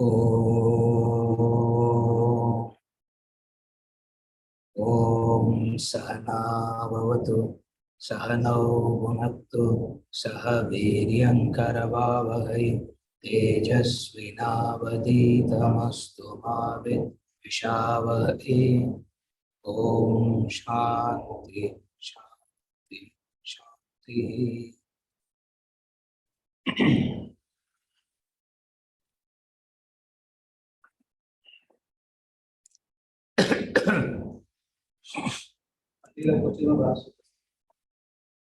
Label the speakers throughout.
Speaker 1: Om Sahana Bhavatu Sahanau Bhunaktu Saha Viryankaravavahai Tejasvinavaditamastu ma Vidvishavahai. Om Shanti Shanti Shanti.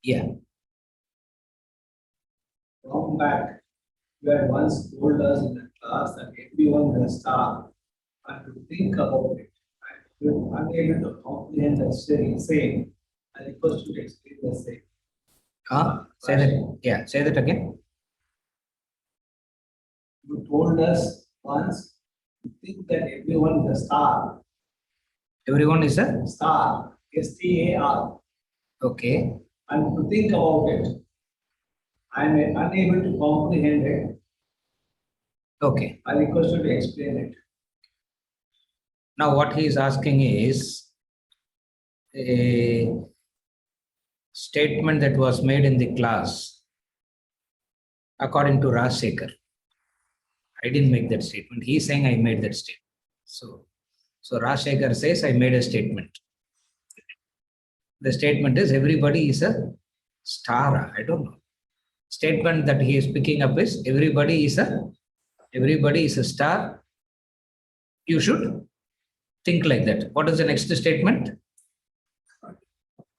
Speaker 1: Yeah.
Speaker 2: Come back. You had once told us in the class that everyone will start and to think about it. And you're unable to comprehend the same. I request you to explain the same.
Speaker 1: Say that. Yeah, say that again.
Speaker 2: You told us once to think that everyone is a star.
Speaker 1: Everyone is a
Speaker 2: star. STAR.
Speaker 1: Okay.
Speaker 2: And to think about it. I am unable to comprehend it.
Speaker 1: Okay.
Speaker 2: I request you to explain it.
Speaker 1: Now, what he is asking is a statement that was made in the class according to Rajsekhar. I didn't make that statement. He is saying I made that statement. So Rajsekhar says I made a statement. The statement is everybody is a star. I don't know. Statement that he is picking up is everybody is a star. You should think like that. What is the next statement?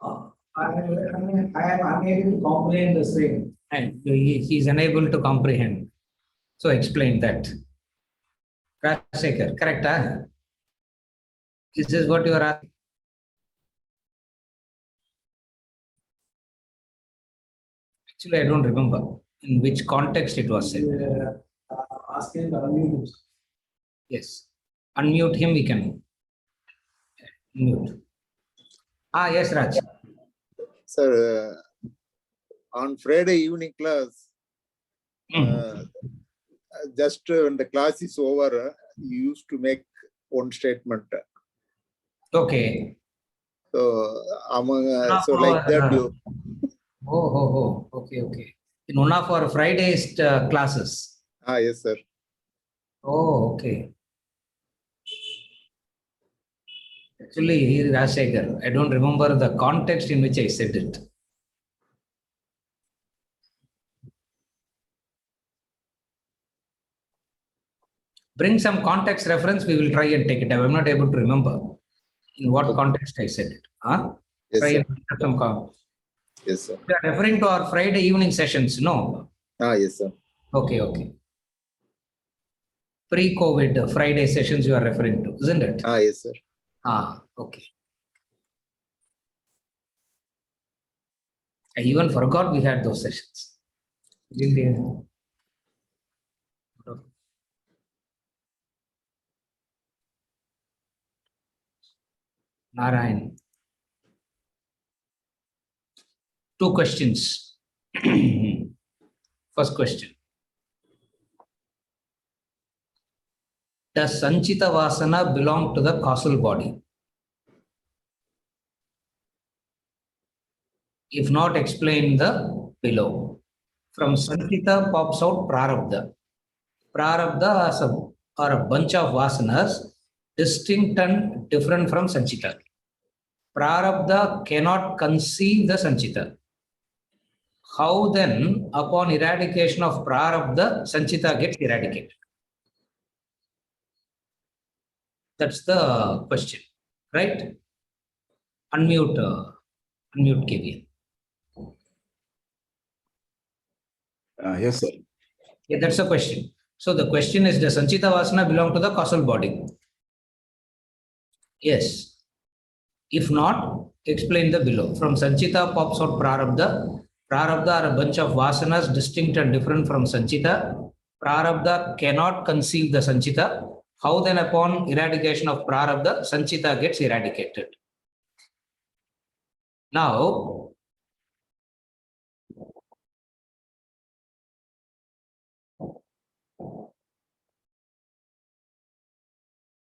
Speaker 2: I am unable to comprehend the same.
Speaker 1: And he is unable to comprehend. So explain that. Rajsekhar, correct? Huh? This is what you are asking. Actually, I don't remember in which context it was said.
Speaker 2: Asking to unmute.
Speaker 1: Yes. Unmute him, we can mute. Yes, Raj.
Speaker 3: Sir, on Friday evening class, just when the class is over, you used to make one statement.
Speaker 1: Okay.
Speaker 3: So, so like that you.
Speaker 1: Okay. In one of our Friday's classes.
Speaker 3: Yes, sir.
Speaker 1: Oh, okay. Actually, Rajsekhar, I don't remember the context in which I said it. Bring some context reference, we will try and take it. I am not able to remember in what context I said it.
Speaker 3: Yes,
Speaker 1: try
Speaker 3: sir.
Speaker 1: and put some context.
Speaker 3: Yes, sir.
Speaker 1: We are referring to our Friday evening sessions, no?
Speaker 3: Yes, sir.
Speaker 1: Okay. Pre-COVID Friday sessions you are referring to, isn't it?
Speaker 3: Yes, sir.
Speaker 1: Okay. I even forgot we had those sessions. Narayan. 2 questions. First question. Does Sanchita Vasana belong to the causal body? If not, explain the below. From Sanchita pops out Prarabdha. Prarabdha are a bunch of vasanas distinct and different from Sanchita. Prarabdha cannot conceive the Sanchita. How then, upon eradication of Prarabdha, Sanchita gets eradicated? That's the question, right? Unmute KVN.
Speaker 4: Yes, sir.
Speaker 1: Yeah, that's the question. So the question is, does Sanchita Vasana belong to the causal body? Yes. If not, explain the below. From Sanchita pops out Prarabdha. Prarabdha are a bunch of vasanas distinct and different from Sanchita. Prarabdha cannot conceive the Sanchita. How then upon eradication of Prarabdha, Sanchita gets eradicated? Now,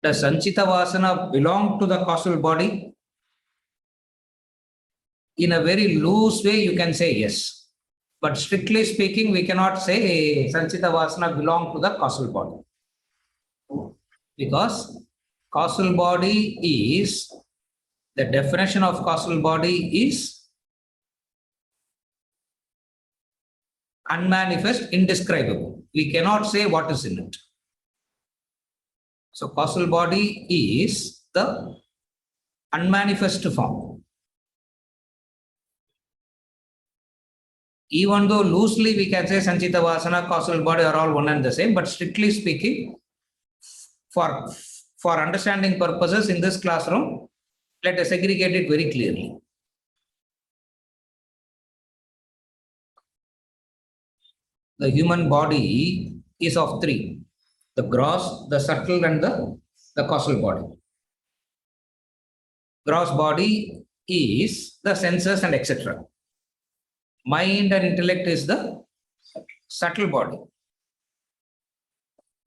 Speaker 1: Does Sanchita Vasana belong to the causal body? In a very loose way, you can say yes. But strictly speaking, we cannot say Sanchita Vasana belong to the causal body. Because causal body is, the definition of causal body is unmanifest, indescribable. We cannot say what is in it. So causal body is the unmanifest form. Even though loosely we can say Sanchita Vasana, causal body are all one and the same, but strictly speaking, for understanding purposes in this classroom, let us segregate it very clearly. The human body is of three: the gross, the subtle, and the causal body. Gross body is the senses and etc. Mind and intellect is the subtle body.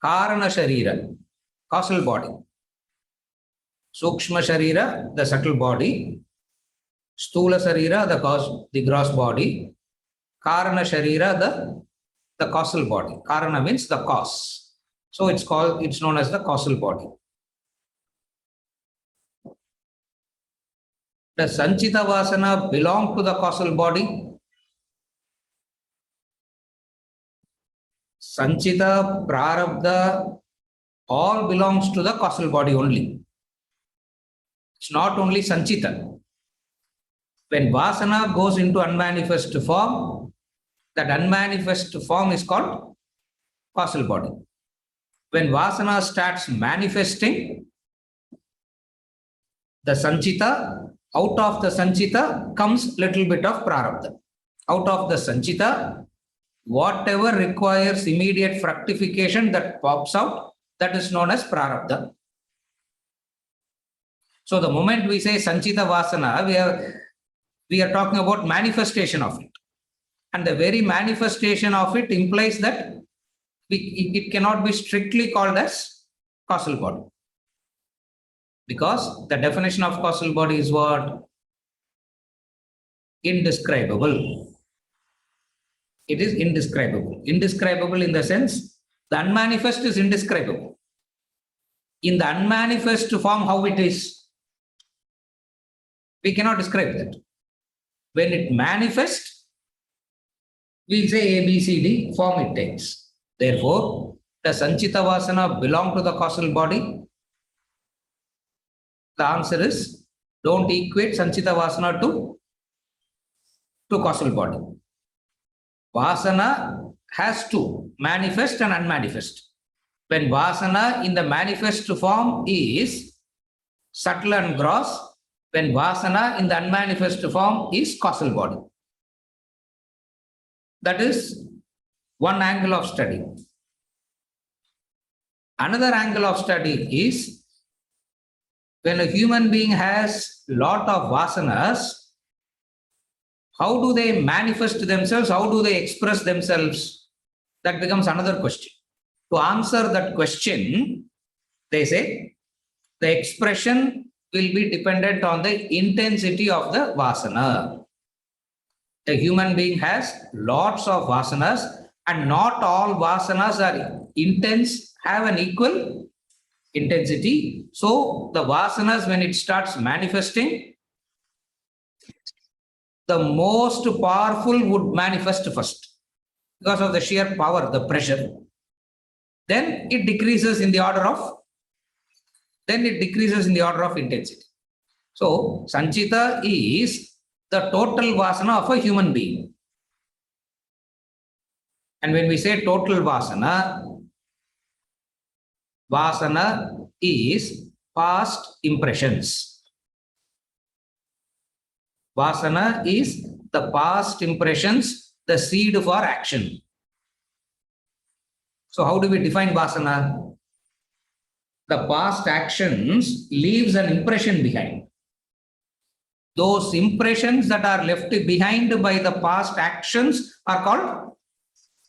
Speaker 1: Karana Sharira, causal body. Sukshma Sharira, the subtle body. Stula Sharira, the gross body. Karana Sharira, the causal body. Karana means the cause. So it's known as the causal body. Does Sanchita Vasana belong to the causal body? Sanchita, Prarabdha, all belongs to the causal body only. It's not only Sanchita. When Vasana goes into unmanifest form, that unmanifest form is called causal body. When Vasana starts manifesting, the Sanchita, out of the Sanchita comes little bit of Prarabdha. Out of the Sanchita, whatever requires immediate fructification that pops out, that is known as Prarabdha. So the moment we say Sanchita Vasana, we are talking about manifestation of it. And the very manifestation of it implies that it cannot be strictly called as causal body. Because the definition of causal body is what? Indescribable. It is indescribable. Indescribable in the sense, the unmanifest is indescribable. In the unmanifest form, how it is, we cannot describe that. When it manifests, we say A, B, C, D, form it takes. Therefore, does Sanchita Vasana belong to the causal body? The answer is, don't equate Sanchita Vasana to causal body. Vasana has two, manifest and unmanifest. When Vasana in the manifest form is subtle and gross, when Vasana in the unmanifest form is causal body. That is one angle of study. Another angle of study is when a human being has lot of vasanas, how do they manifest themselves? How do they express themselves? That becomes another question. To answer that question, they say the expression will be dependent on the intensity of the vasana. A human being has lots of vasanas and not all vasanas are intense, have an equal intensity. So the vasanas, when it starts manifesting, the most powerful would manifest first because of the sheer power, the pressure. Then it decreases in the order of intensity. So Sanchita is the total vasana of a human being. And when we say total vasana, vasana is past impressions. Vasana is the past impressions, the seed for action. So how do we define vasana? The past actions leaves an impression behind. Those impressions that are left behind by the past actions are called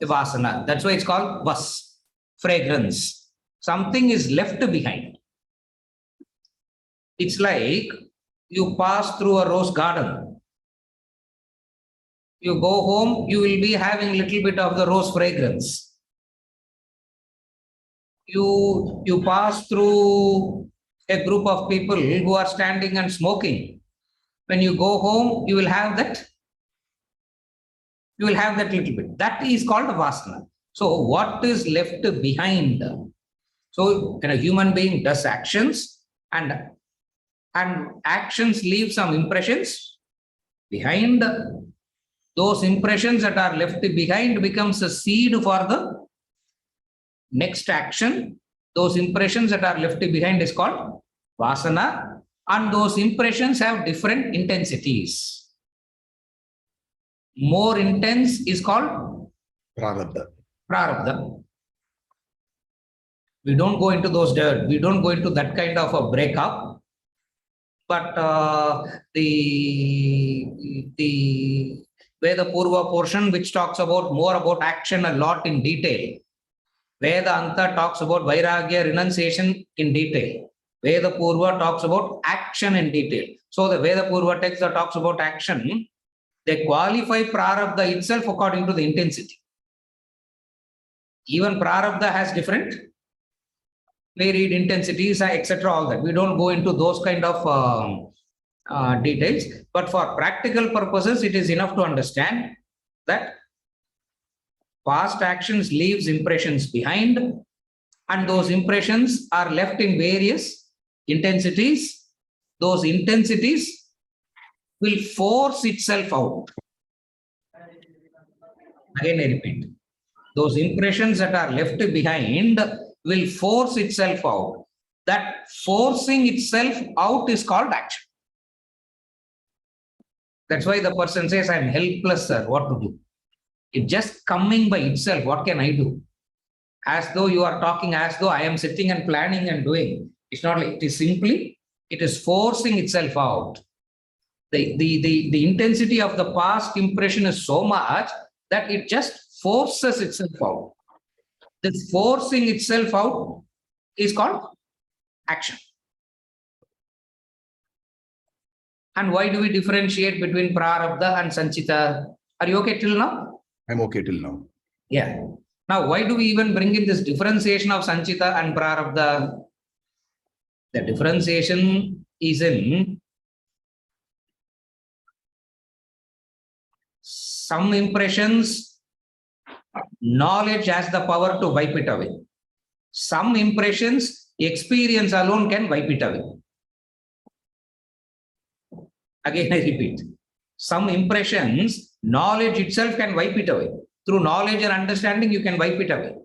Speaker 1: vasana. That's why it's called vas, fragrance. Something is left behind. It's like you pass through a rose garden. You go home, you will be having a little bit of the rose fragrance. You pass through a group of people who are standing and smoking. When you go home, you will have that. You will have that little bit. That is called vasana. So what is left behind? So when a human being does actions and actions leave some impressions behind, those impressions that are left behind becomes a seed for the next action. Those impressions that are left behind is called vasana, and those impressions have different intensities. More intense is called
Speaker 4: Prarabdha.
Speaker 1: Prarabdha. We don't go into those, we don't go into that kind of a breakup. But the Veda Purva portion, which talks about more about action a lot in detail. Vedanta talks about Vairagya renunciation in detail. Veda Purva talks about action in detail. So the Veda Purva text that talks about action, they qualify Prarabdha itself according to the intensity. Even Prarabdha has different varied intensities, etc. All that. We don't go into those kind of details. But for practical purposes, it is enough to understand that past actions leaves impressions behind, and those impressions are left in various intensities. Those intensities will force itself out. Again, I repeat. Those impressions that are left behind will force itself out. That forcing itself out is called action. That's why the person says, I'm helpless, sir. What to do? It's just coming by itself. What can I do? As though you are talking, as though I am sitting and planning and doing. It's not like, it is simply, it is forcing itself out. The intensity of the past impression is so much that it just forces itself out. This forcing itself out is called action. And why do we differentiate between Prarabdha and Sanchita? Are you okay till now?
Speaker 4: I'm okay till now.
Speaker 1: Yeah. Now, why do we even bring in this differentiation of Sanchita and Prarabdha? The differentiation is in some impressions, knowledge has the power to wipe it away. Some impressions, experience alone can wipe it away. Again, I repeat. Some impressions, knowledge itself can wipe it away. Through knowledge and understanding, you can wipe it away.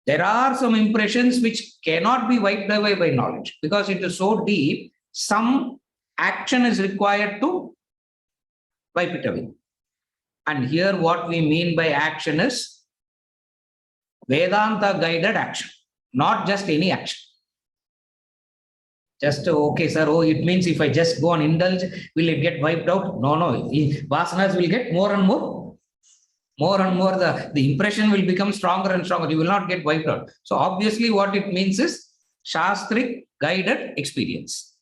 Speaker 1: There are some impressions which cannot be wiped away by knowledge because it is so deep. Some action is required to wipe it away. And here what we mean by action is Vedanta guided action, not just any action. Just, okay, sir, oh, it means if I just go and indulge, will it get wiped out? No, no, vasanas will get more and more. More and more, the impression will become stronger and stronger. You will not get wiped out. So obviously what it means is Shastric guided experience.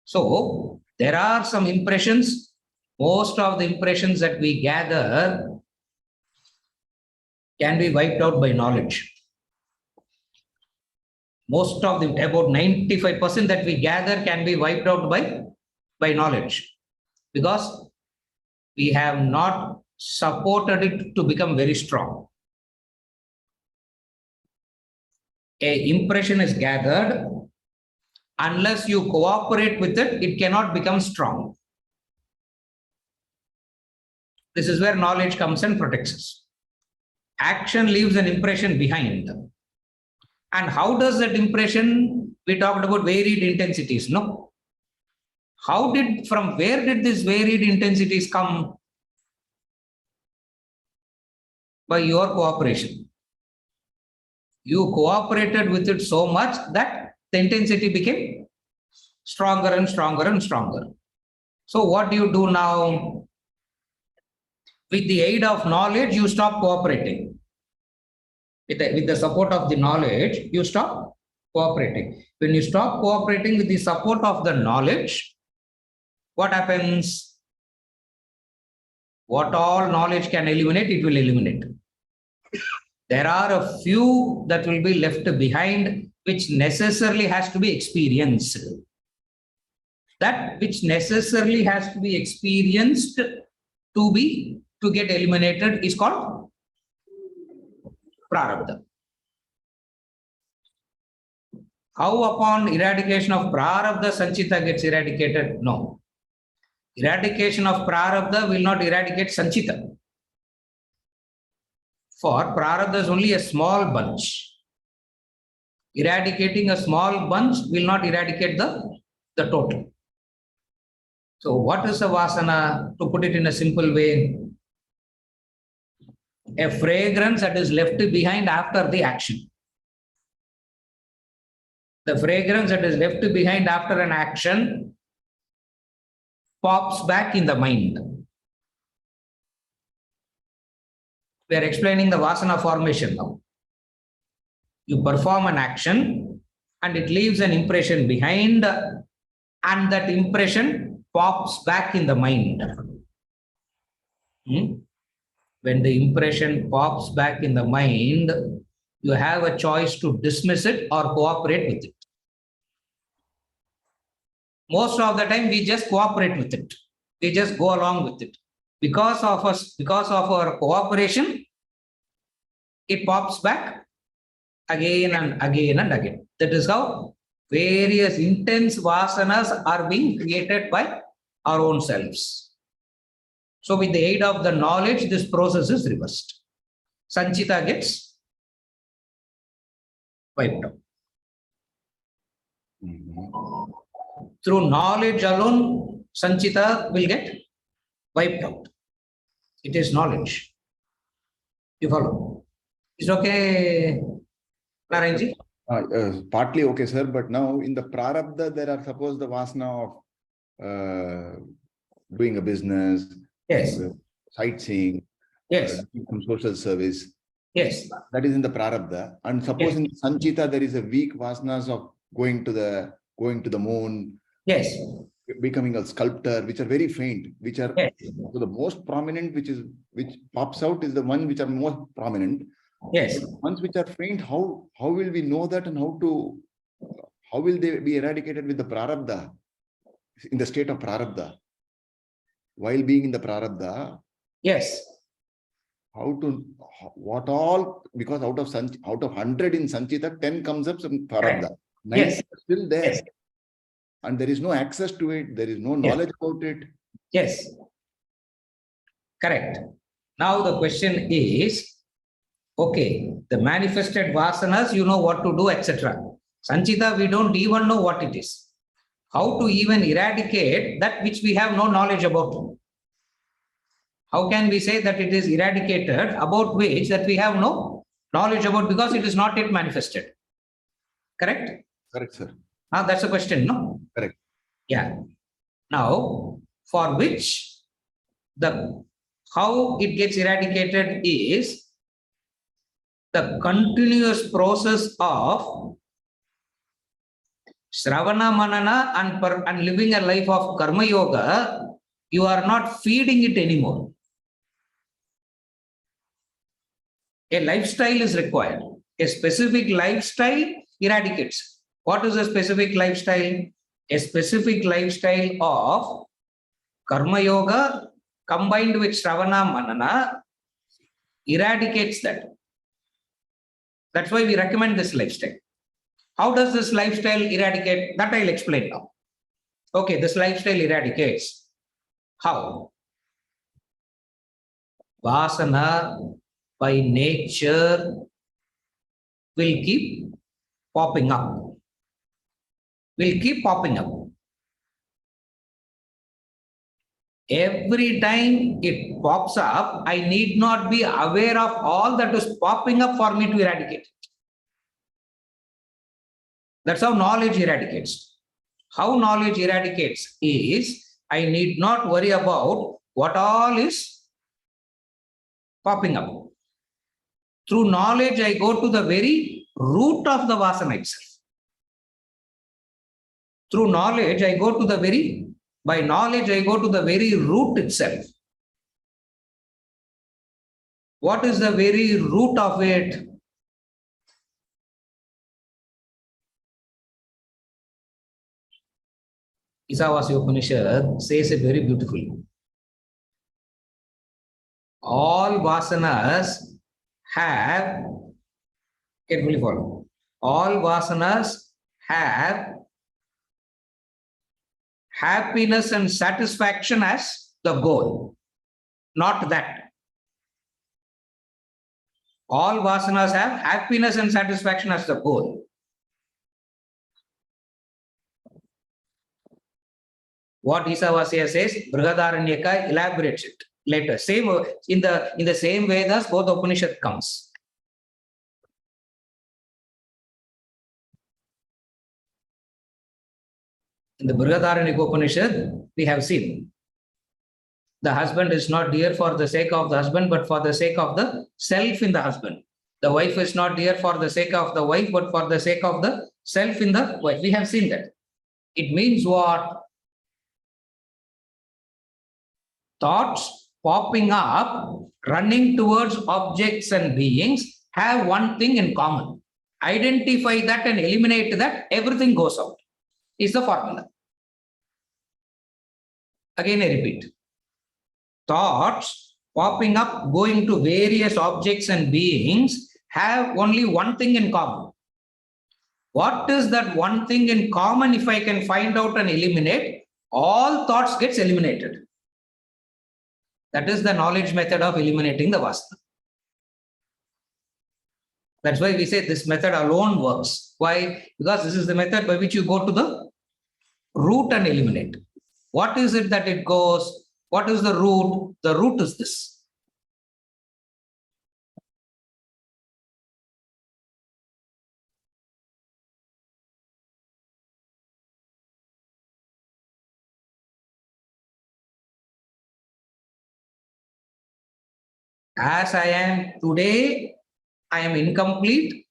Speaker 1: So there are some impressions. Most of the impressions that we gather can be wiped out by knowledge. Most of them, about 95% that we gather can be wiped out by knowledge because we have not supported it to become very strong. An impression is gathered. Unless you cooperate with it, it cannot become strong. This is where knowledge comes and protects us. Action leaves an impression behind. And how does that impression, we talked about varied intensities, no? From where did these varied intensities come? By your cooperation. You cooperated with it so much that the intensity became stronger and stronger and stronger. So what do you do now? With the aid of knowledge, you stop cooperating. With the support of the knowledge, you stop Cooperating. When you stop cooperating with the support of the knowledge, what happens? What all knowledge can eliminate, it will eliminate. There are a few that will be left behind, which necessarily has to be experienced. That which necessarily has to be experienced to get eliminated is called Prarabdha. How upon eradication of Prarabdha, Sanchita gets eradicated? No. Eradication of Prarabdha will not eradicate Sanchita. For Prarabdha is only a small bunch. Eradicating a small bunch will not eradicate the total. So what is a vasana? To put it in a simple way, a fragrance that is left behind after the action. The fragrance that is left behind after an action pops back in the mind. We are explaining the vasana formation now. You perform an action and it leaves an impression behind, and that impression pops back in the mind. When the impression pops back in the mind, you have a choice to dismiss it or cooperate with it. Most of the time, we just cooperate with it. We just go along with it. Because of our cooperation, it pops back again and again and again. That is how various intense vasanas are being created by our own selves. So with the aid of the knowledge, this process is reversed. Sanchita gets wiped out. Through knowledge alone, Sanchita will get wiped out. It is knowledge. You follow? Is it okay, Narayanji?
Speaker 4: Partly okay, sir. But now in the Prarabdha, there are suppose the vasana of doing a business,
Speaker 1: Yes.
Speaker 4: Sightseeing,
Speaker 1: Yes.
Speaker 4: doing some social service.
Speaker 1: Yes.
Speaker 4: That is in the Prarabdha. And suppose in Sanchita, there is a weak vasanas of going to the moon,
Speaker 1: Yes.
Speaker 4: becoming a sculptor, which are very faint, which are so the most prominent, which pops out is the one which are most prominent.
Speaker 1: Yes.
Speaker 4: But ones which are faint, how will we know that, and how will they be eradicated with the Prarabdha, in the state of Prarabdha? While being in the Prarabdha,
Speaker 1: Yes.
Speaker 4: what all, because out of 100 in Sanchita, 10 comes up some Prarabdha. 9
Speaker 1: Yes.
Speaker 4: are still there.
Speaker 1: Yes.
Speaker 4: And there is no access to it. There is no knowledge about it.
Speaker 1: Yes. Correct. Now the question is, okay, the manifested vasanas, you know what to do, etc. Sanchita, we don't even know what it is. How to even eradicate that which we have no knowledge about? How can we say that it is eradicated about which that we have no knowledge about, because it is not yet manifested? Correct?
Speaker 4: Correct, sir.
Speaker 1: That's a question, no?
Speaker 4: Correct.
Speaker 1: Yeah. Now, for which how it gets eradicated is the continuous process of Shravana Manana and living a life of Karma Yoga. You are not feeding it anymore. A lifestyle is required. A specific lifestyle eradicates. What is a specific lifestyle? A specific lifestyle of Karma Yoga combined with Shravana Manana eradicates that. That's why we recommend this lifestyle. How does this lifestyle eradicate? That I'll explain now. Okay, this lifestyle eradicates. How? Vasana by nature will keep popping up. Will keep popping up. Every time it pops up, I need not be aware of all that is popping up for me to eradicate it. That's how knowledge eradicates. How knowledge eradicates is, I need not worry about what all is popping up. Through knowledge, I go to the very root of the vasana itself. Through knowledge, I go to the very, by knowledge, I go to the very root itself. What is the very root of it? Isavasya Upanishad says it very beautifully. All vasanas have, carefully follow, all vasanas have happiness and satisfaction as the goal, not that. All vasanas have happiness and satisfaction as the goal. What Isavasya says, Brihadaranyaka elaborates it later. Same in the same Vedas, both Upanishad comes. In the Brihadaranyaka Upanishad, we have seen the husband is not dear for the sake of the husband, but for the sake of the self in the husband. The wife is not dear for the sake of the wife, but for the sake of the self in the wife. We have seen that. It means what? Thoughts popping up, running towards objects and beings have one thing in common. Identify that and eliminate that, everything goes out. Is the formula. Again, I repeat. Thoughts popping up, going to various objects and beings have only one thing in common. What is that one thing in common? If I can find out and eliminate, all thoughts gets eliminated. That is the knowledge method of eliminating the vasana. That's why we say this method alone works. Why? Because this is the method by which you go to the root and eliminate. What is it that it goes? What is the root? The root is this. As I am today, I am incomplete.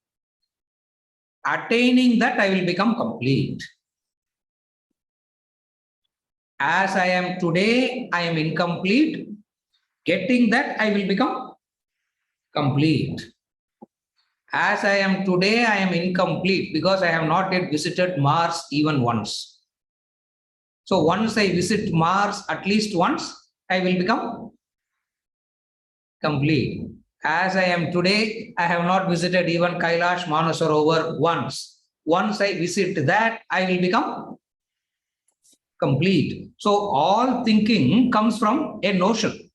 Speaker 1: Attaining that, I will become complete. As I am today, I am incomplete. Getting that, I will become complete. As I am today, I am incomplete because I have not yet visited Mars even once. So once I visit Mars at least once, I will become complete. As I am today, I have not visited even Kailash Manasarovar once. Once I visit that, I will become complete. So all thinking comes from a notion.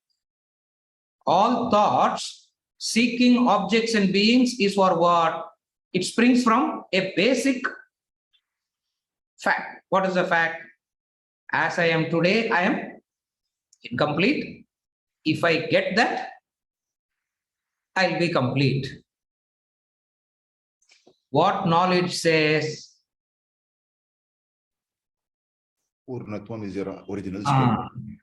Speaker 1: All thoughts seeking objects and beings is for what? It springs from a basic fact. What is the fact? As I am today, I am incomplete. If I get that, I'll be complete. What knowledge says?
Speaker 4: Purnatvam is your original state.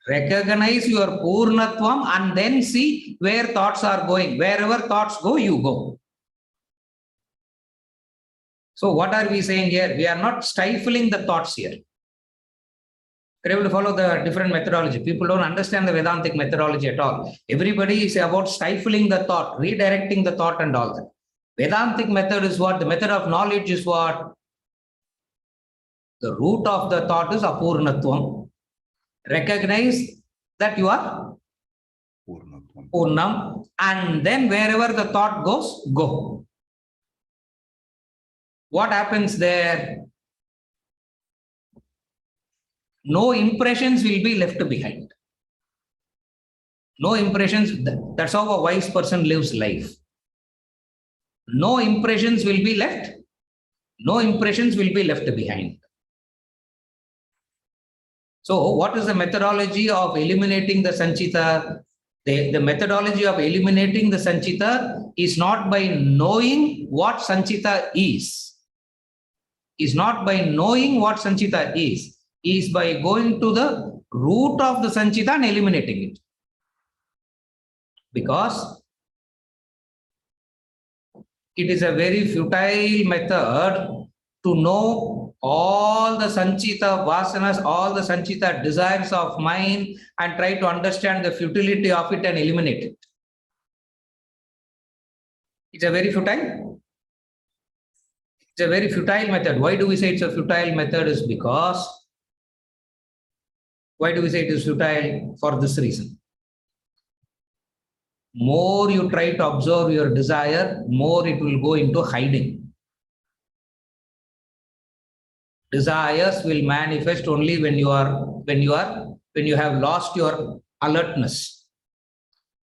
Speaker 1: Recognize your Purnatvam and then see where thoughts are going. Wherever thoughts go, you go. So what are we saying here? We are not stifling the thoughts here. You're able to follow the different methodology. People don't understand the Vedantic methodology at all. Everybody is about stifling the thought, redirecting the thought and all that. Vedantic method is what? The method of knowledge is what? The root of the thought is Apurnatvam. Recognize that you are
Speaker 4: Purnatvam.
Speaker 1: Purnam, and then wherever the thought goes, go. What happens there? No impressions will be left behind. No impressions. That's how a wise person lives life. No impressions will be left. No impressions will be left behind. So what is the methodology of eliminating the Sanchita? The methodology of eliminating the Sanchita is not by knowing what Sanchita is. Is not by knowing what Sanchita is by going to the root of the Sanchita and eliminating it. Because it is a very futile method to know all the Sanchita vasanas, all the Sanchita desires of mine, and try to understand the futility of it and eliminate it. It's a very futile. It's a very futile method. Why do we say it's a futile method? Is because, why do we say it is futile? For this reason. More you try to observe your desire, more it will go into hiding. Desires will manifest only when you have lost your alertness.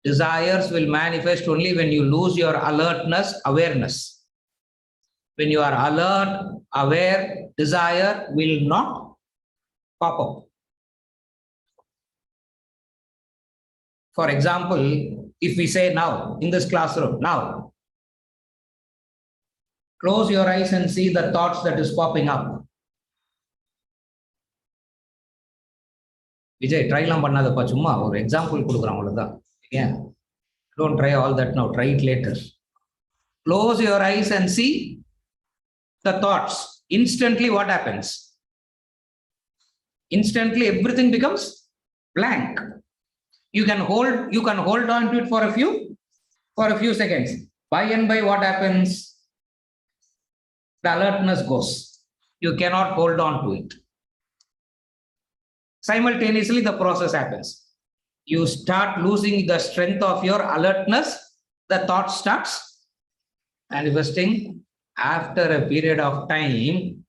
Speaker 1: Desires will manifest only when you lose your alertness, awareness. When you are alert, aware, desire will not pop up. For example, if we say now, in this classroom, now, close your eyes and see the thoughts that is popping up. Vijay, try lam pannadappa chumma or example kudukuran avladha. Yeah. Don't try all that now, try it later. Close your eyes and see the thoughts. Instantly what happens? Instantly everything becomes blank. You can hold on to it for a few seconds. By and by what happens? The alertness goes. You cannot hold on to it. Simultaneously, the process happens. You start losing the strength of your alertness. The thought starts manifesting. After a period of time,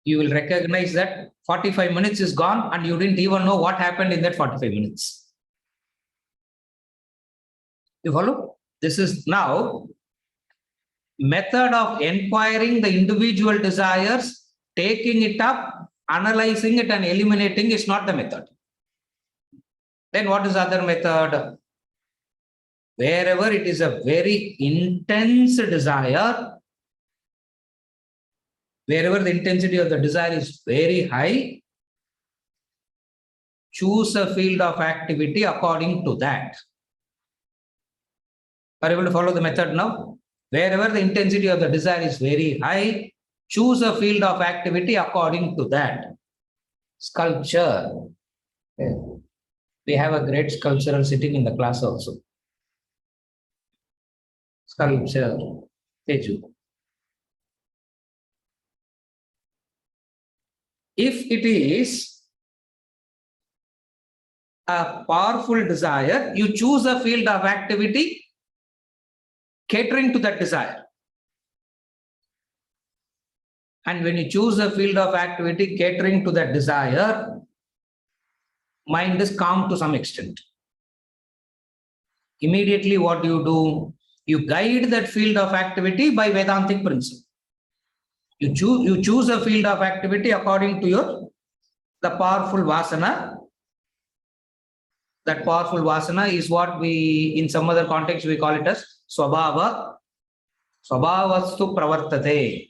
Speaker 1: you will recognize that 45 minutes is gone and you didn't even know what happened in that 45 minutes. You follow? This is now method of inquiring the individual desires, taking it up, analyzing it and eliminating is not the method. Then what is the other method? Wherever it is a very intense desire, wherever the intensity of the desire is very high, choose a field of activity according to that. Are you able to follow the method now? Wherever the intensity of the desire is very high, choose a field of activity according to that. Sculpture. We have a great sculptural sitting in the class also. Sculpture. Teju. If it is a powerful desire, you choose a field of activity catering to that desire. And when you choose a field of activity catering to that desire, mind is calm to some extent. Immediately what do? You guide that field of activity by Vedantic principle. You choose a field of activity according to the powerful vasana. That powerful vasana is what we, in some other context, we call it as Swabhava. Swabhavastu pravartate.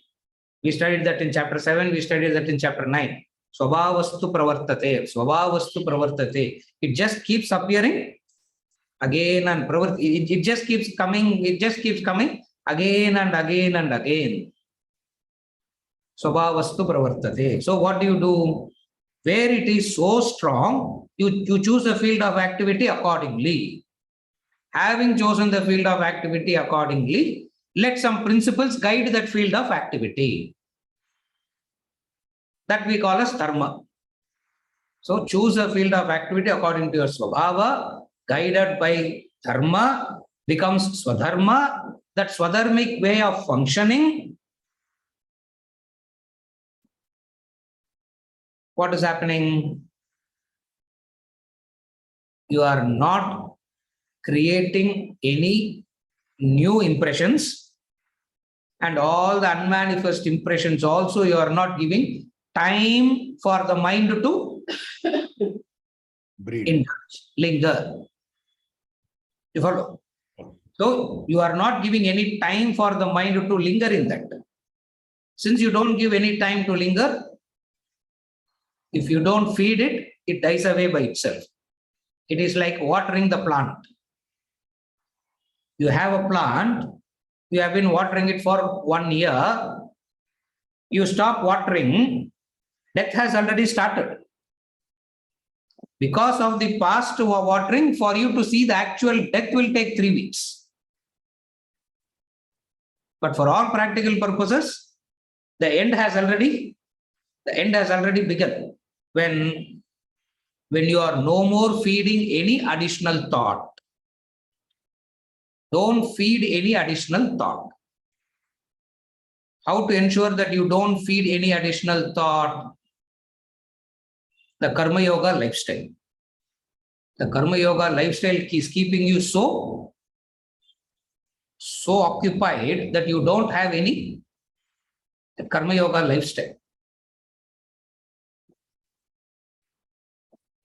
Speaker 1: We studied that in chapter 7, we studied that in chapter 9. Swabhavastu pravartate. Swabhavastu pravartate. It just keeps appearing again and it just keeps coming, again and again and again. Swabhavastu pravartate. So what do? Where it is so strong, you choose a field of activity accordingly. Having chosen the field of activity accordingly, let some principles guide that field of activity. That we call as dharma. So choose a field of activity according to your swabhava, guided by dharma, becomes swadharma. That swadharmic way of functioning, what is happening? You are not creating any new impressions, and all the unmanifest impressions also you are not giving time for the mind to indulge, linger. You follow? So you are not giving any time for the mind to linger in that. Since you don't give any time to linger, if you don't feed it, it dies away by itself. It is like watering the plant. You have a plant, you have been watering it for 1 year. you stop watering, death has already started. Because of the past watering, for you to see the actual death will take 3 weeks. But for all practical purposes, the end has already begun. When you are no more feeding any additional thought. Don't feed any additional thought. How to ensure that you don't feed any additional thought? The Karma Yoga lifestyle. The Karma Yoga lifestyle is keeping you so occupied that you don't have any Karma Yoga lifestyle.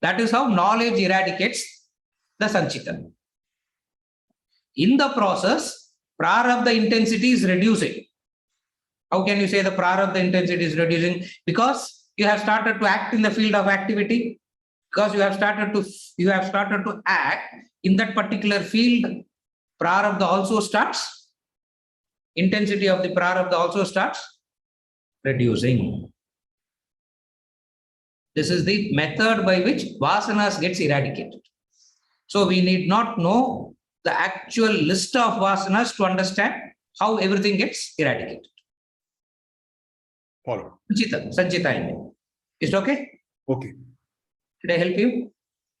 Speaker 1: That is how knowledge eradicates the Sanchita. In the process, Prarabdha intensity is reducing. How can you say the Prarabdha intensity is reducing? Because you have started to act in the field of activity. Because you have started to act in that particular field, Prarabdha also starts. Intensity of the Prarabdha also starts reducing. This is the method by which vasanas gets eradicated. So we need not know the actual list of vasanas to understand how everything gets eradicated.
Speaker 4: Follow.
Speaker 1: Sanchita, is it okay?
Speaker 4: Okay.
Speaker 1: Did I help you?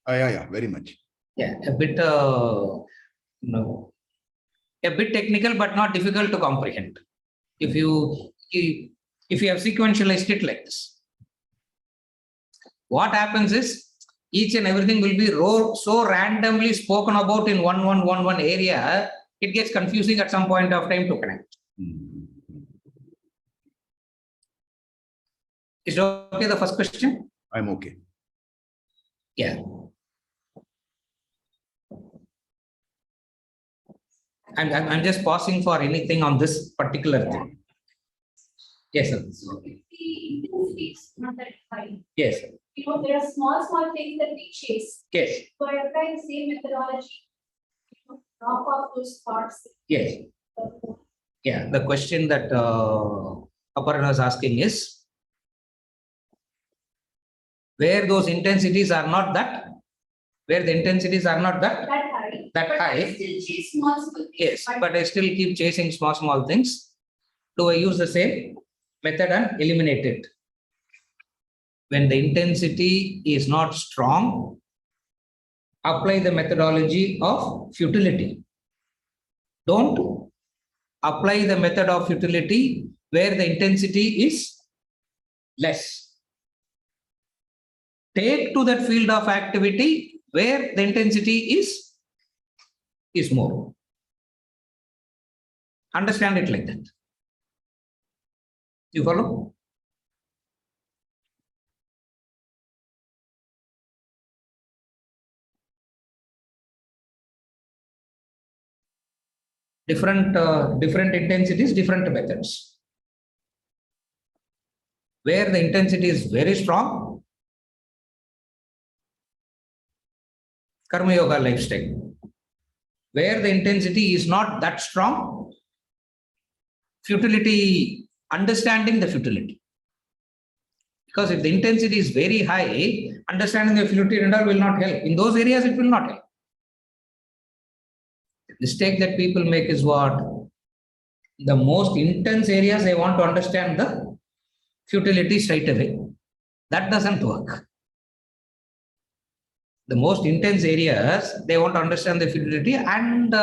Speaker 4: Yeah, very much.
Speaker 1: Yeah, a bit technical, but not difficult to comprehend. If you have sequentialized it like this. What happens is each and everything will be so randomly spoken about in one area, it gets confusing at some point of time to connect. Is it okay, the first question?
Speaker 4: I'm okay.
Speaker 1: Yeah. I'm just pausing for anything on this particular thing. Yes, sir.
Speaker 5: So if the intensity is not that high,
Speaker 1: Yes, sir.
Speaker 5: there are small things that we chase.
Speaker 1: Yes,
Speaker 5: So I apply the same methodology, knock off those thoughts.
Speaker 1: yes. Yeah, the question that Aparna is asking is, where those intensities are not that,
Speaker 5: That high.
Speaker 1: That
Speaker 5: but
Speaker 1: high.
Speaker 5: I still chase small things.
Speaker 1: yes, but I still keep chasing small things. Do I use the same method and eliminate it? When the intensity is not strong, apply the methodology of futility. Don't apply the method of futility where the intensity is less. Take to that field of activity where the intensity is more. Understand it like that. You follow? Different intensities, different methods. Where the intensity is very strong, Karma Yoga lifestyle. Where the intensity is not that strong, futility, understanding the futility. Because if the intensity is very high, understanding the futility and all will not help. In those areas, it will not help. The mistake that people make is what? The most intense areas, they want to understand the futility straight away. That doesn't work. The most intense areas, they want to understand the futility and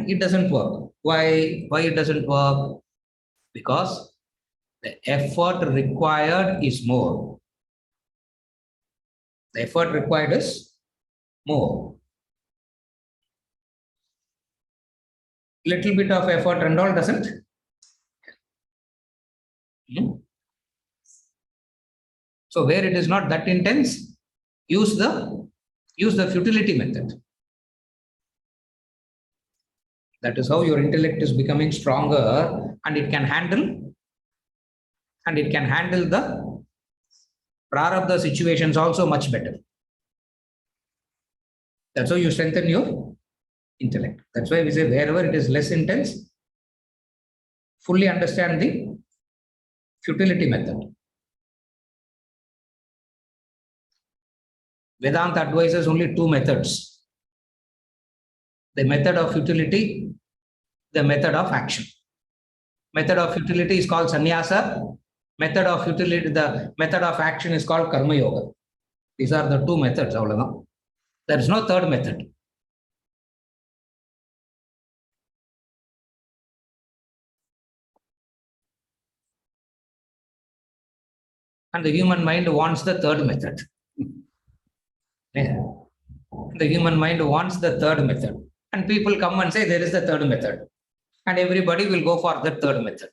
Speaker 1: it doesn't work. Why it doesn't work? Because the effort required is more. The effort required is more. Little bit of effort and all doesn't. So where it is not that intense, use the futility method. That is how your intellect is becoming stronger and it can handle the Prarabdha situations also much better. That's how you strengthen your intellect. That's why we say wherever it is less intense, fully understand the Futility method. Vedanta advises only two methods. The method of futility, the method of action. Method of futility is called sannyasa. Method of futility, the method of action is called karma yoga. These are the two methods. There is no third method. And the human mind wants the third method. Yeah. The human mind wants the third method. And people come and say there is the third method. And everybody will go for the third method.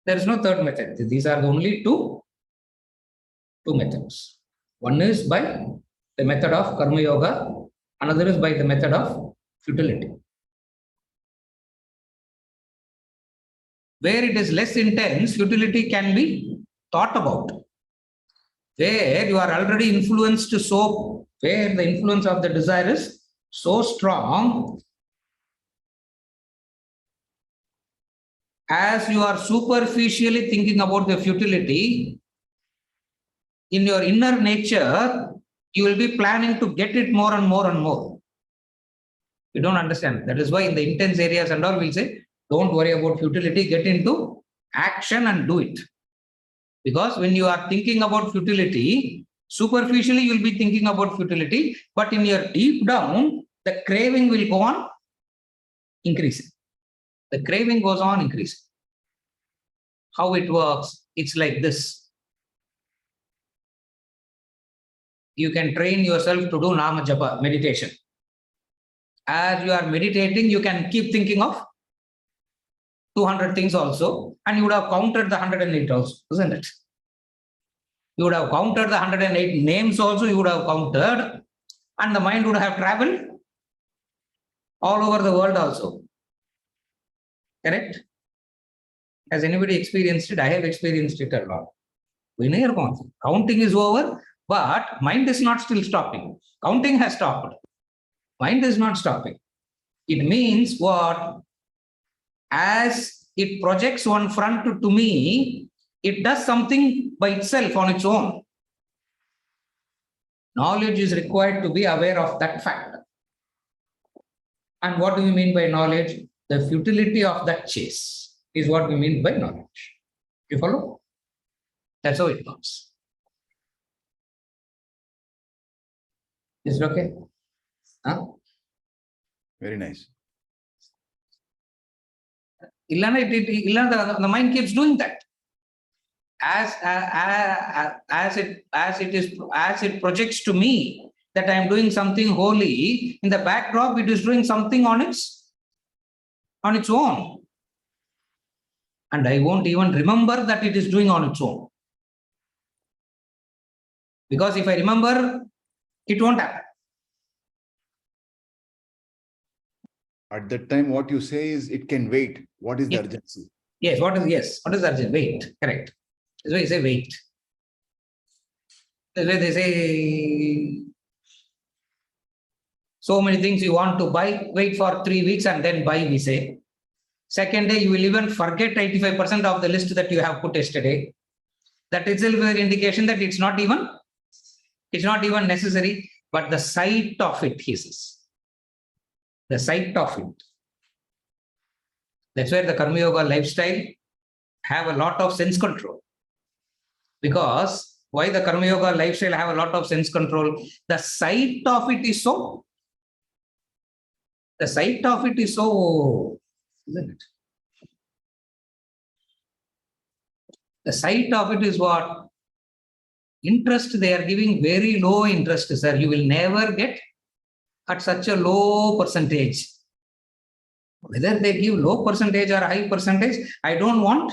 Speaker 1: There is no third method. These are the only two methods. One is by the method of karma yoga, another is by the method of futility. Where it is less intense, futility can be thought about. Where you are already influenced so, where the influence of the desire is so strong, as you are superficially thinking about the futility, in your inner nature, you will be planning to get it more and more and more. You don't understand. That is why in the intense areas and all, we'll say, don't worry about futility, get into action and do it. Because when you are thinking about futility, superficially you will be thinking about futility, but in your deep down, the craving will go on increasing. The craving goes on increasing. How it works? It's like this. You can train yourself to do Nama Japa, meditation. As you are meditating, you can keep thinking of 200 things also, and you would have counted the 108 also, isn't it? You would have counted the 108 names also, you would have counted, and the mind would have traveled all over the world also. Correct? Has anybody experienced it? I have experienced it a lot. Counting is over, but mind is not still stopping. Counting has stopped. Mind is not stopping. It means what? As it projects one front to me, it does something by itself on its own. Knowledge is required to be aware of that fact. And what do we mean by knowledge? The futility of that chase is what we mean by knowledge. You follow? That's how it goes. Is it okay? Huh?
Speaker 4: Very nice.
Speaker 1: The mind keeps doing that. As it projects to me that I am doing something holy, in the backdrop it is doing something on its own. And I won't even remember that it is doing on its own. Because if I remember, it won't happen.
Speaker 4: At that time, what you say is it can wait. What is the urgency?
Speaker 1: Yes, what is urgent? Wait, correct. That's why you say wait. That's why they say so many things you want to buy, wait for 3 weeks and then buy, we say. Second day, you will even forget 85% of the list that you have put yesterday. That itself is an indication that it's not even necessary, but the sight of it, he says. The sight of it. That's where the Karma Yoga lifestyle have a lot of sense control. Because why the Karma Yoga lifestyle have a lot of sense control? The sight of it is so, isn't it? The sight of it is what? Interest, they are giving very low interest, sir. You will never get at such a low percentage. Whether they give low percentage or high percentage, I don't want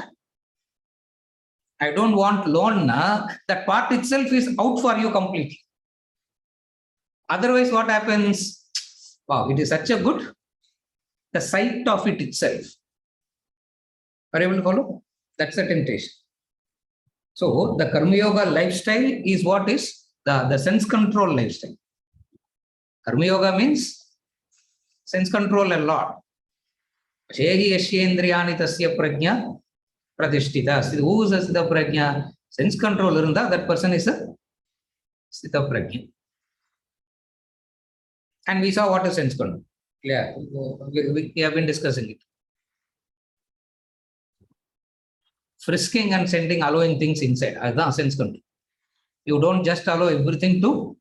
Speaker 1: loan. That part itself is out for you completely. Otherwise, what happens? Wow, it is such a good, the sight of it itself. Are you able to follow? That's the temptation. So the Karma Yoga lifestyle is what is the sense control lifestyle. Karma Yoga means sense control a lot. Shehi yashyendriyani tasya prajna Pradishtita. Who is a Siddha Prajna? Sense control irunda, that person is a Siddha Prajna. And we saw what is sense control. Yeah, we have been discussing it. Frisking and sending, allowing things inside. That's sense control. You don't just allow everything to.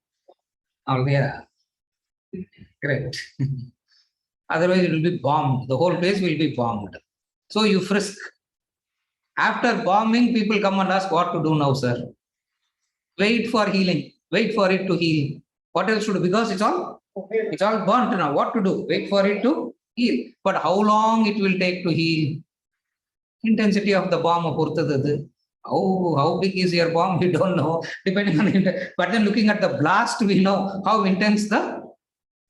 Speaker 1: Oh, yeah. Correct. Otherwise, it will be bombed. The whole place will be bombed. So you frisk. After bombing, people come and ask what to do now, sir. Wait for healing. Wait for it to heal. What else to do? Because it's all burnt now. What to do? Wait for it to heal. But how long it will take to heal? Intensity of the bomb. How big is your bomb? We don't know. Depending on it. But then looking at the blast, we know how intense the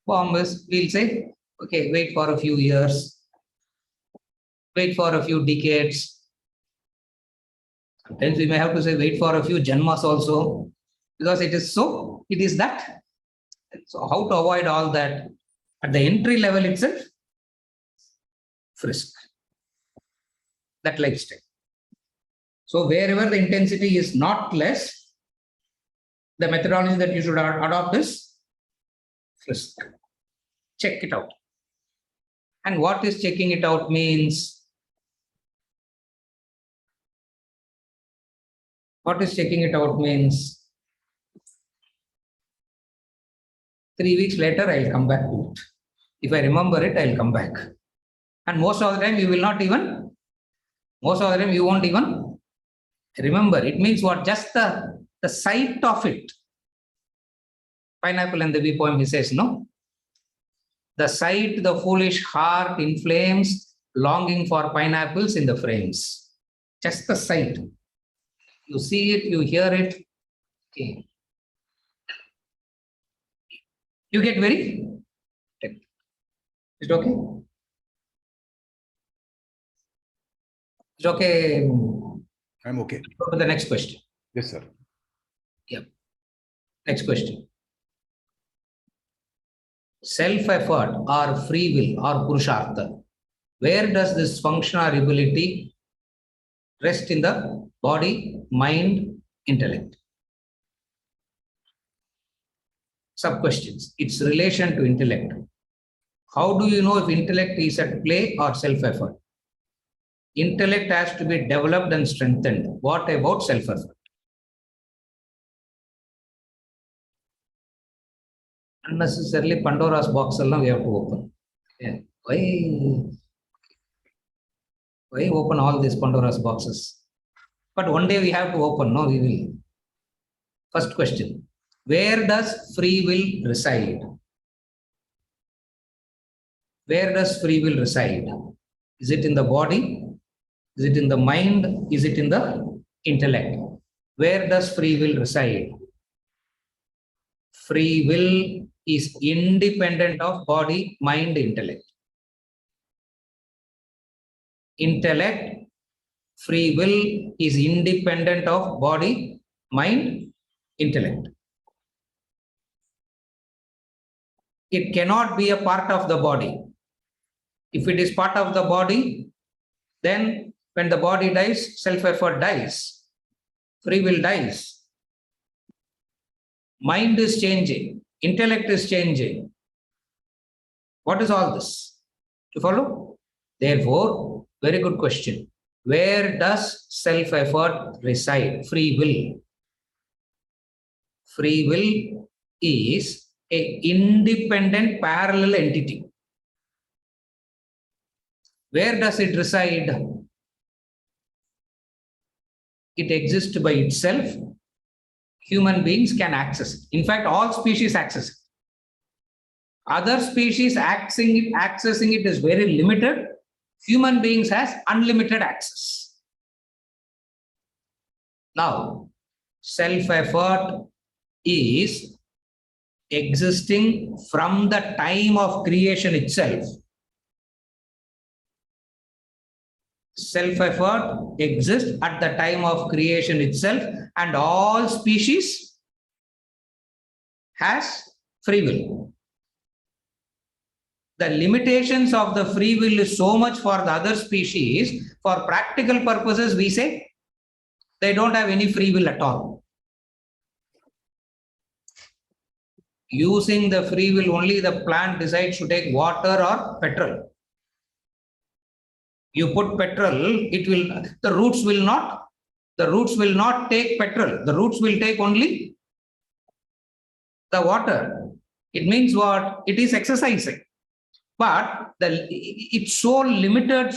Speaker 1: bomb is. We'll say, okay, wait for a few years. Wait for a few decades. Sometimes we may have to say wait for a few janmas also, because it is that. So how to avoid all that? At the entry level itself, frisk. That lifestyle. So wherever the intensity is not less, the methodology that you should adopt is frisk. Check it out. And what is checking it out means? What is checking it out means? 3 weeks later, I'll come back to it. If I remember it, I'll come back. And most of the time, you won't even remember. It means what? Just the sight of it. Pineapple and the bee poem, he says, no? The sight, the foolish heart inflames, longing for pineapples in the frames. Just the sight. You see it, you hear it. Okay. You get very tempted. Is it okay? Is it okay?
Speaker 4: I'm okay.
Speaker 1: Go to the next question.
Speaker 4: Yes, sir.
Speaker 1: Yep. Next question. Self-effort or free will or Purushartha. Where does this function or ability rest in the body, mind, intellect? Sub-questions. Its relation to intellect. How do you know if intellect is at play or self-effort? Intellect has to be developed and strengthened. What about self-effort? Unnecessarily Pandora's box we have to open. Yeah. Why open all these Pandora's boxes? But one day we have to open, no, we will. First question. Where does free will reside? Where does free will reside? Is it in the body? Is it in the mind? Is it in the intellect? Where does free will reside? Free will is independent of body, mind, intellect. Intellect, free will is independent of body, mind, intellect. It cannot be a part of the body. If it is part of the body, then when the body dies, self-effort dies. Free will dies. Mind is changing. Intellect is changing. What is all this? You follow? Therefore, very good question. Where does self-effort reside? Free will. Free will is an independent parallel entity. Where does it reside? It exists by itself. Human beings can access it. In fact, all species access it. Other species accessing it is very limited. Human beings has unlimited access. Now, self-effort is existing from the time of creation itself. Self-effort exists at the time of creation itself, and all species has free will. the limitations of the free will is so much for the other species. For practical purposes, we say they don't have any free will at all. Using the free will, only the plant decides to take water or petrol. You put petrol, the roots will not take petrol. The roots will take only the water. It means what? It is exercising. But it's so limited